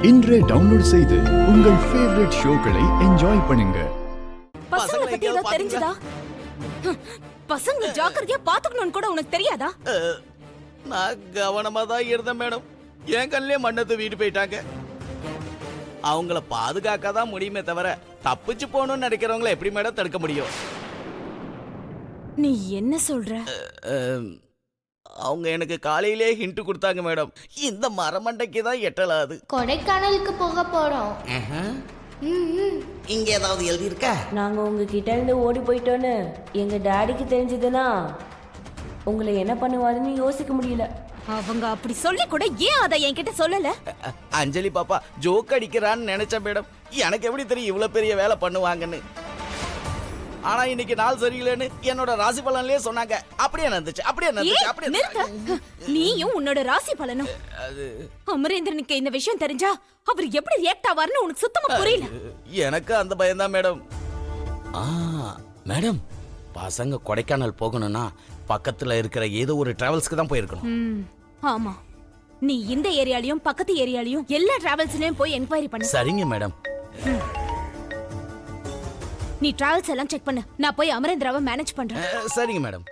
இன்றே டவுன்லோட் செய்து உங்கள் ஃபேவரட் ஷோக்களை என்ஜாய் பண்ணுங்க. பசங்களை பத்தி ஏதோ தெரிஞ்சதா? பசங்க ஜாக்கிரதையா பாத்துக்கணும்னு கூட உனக்கு தெரியாதா? நான் கவனமா தான் இருந்தேன் மேடம். என் கண்ணிலே மண்ணை தூவிட்டு போயிட்டாங்க. அவங்கள பாதுகாக்க தான் முடியுமே தவிர தப்பிச்சு போகணும்னு நினைக்கிறவங்கள எப்படி மேடம் தடுக்க முடியும்? நீ என்ன சொல்ற? அவங்க எனக்கு காலையிலே ஹிண்ட் கொடுத்தாங்க மேடம். இந்த மரமண்டைக்கு தான் எட்டலாது. கொடைக்கானலுக்கு போக போறோம். இங்க ஏதாவது எழுதி இருக்கா? நாங்க உங்ககிட்ட இருந்து ஓடி போயிட்டோன்னு எங்க டாடிக்கு தெரிஞ்சதுன்னா உங்களை என்ன பண்ணுவாருன்னு யோசிக்க முடியல. அவங்க அப்படி சொல்லி கூட ஏன் அதை என்கிட்ட சொல்லல? அஞ்சலி பாப்பா ஜோக் அடிக்கிறான்னு நினைச்சேன் மேடம். எனக்கு எப்படி தெரியும் இவ்வளவு பெரிய வேலை பண்ணுவாங்கன்னு? ஆனா இன்னைக்கு நாள் சரியில்லைன்னு என்னோட ராசி பலன்லயே சொன்னாங்க. அப்படியே நடந்துச்சு, அப்படியே நடந்துச்சு, அப்படியே நிறுத்த. நீயும் உன்னோட ராசி பலனும். அமரேந்திரனுக்கு இந்த விஷயம் தெரிஞ்சா அவர் எப்படி ரியாக்ட் ஆவார்னு உனக்கு சுத்தமா புரியல. எனக்கு அந்த பயம் தான் மேடம். மேடம், பசங்க கொடைக்கானல் போகணும்னா பக்கத்துல இருக்கிற ஏதோ ஒரு டிராவல்ஸ்க்கு தான் போயிருக்கணும். ஆமா, நீ இந்த ஏரியாலயும் பக்கத்து ஏரியாலயும் எல்லா டிராவல்ஸ்லயும் போய் என்கொயரி பண்ணு. சரிங்க மேடம். நீ டிராவல்ஸ் எல்லாம் செக் பண்ணு. நான் போய் அமரேந்திராவை மேனேஜ் பண்றேன். சரிங்க மேடம்.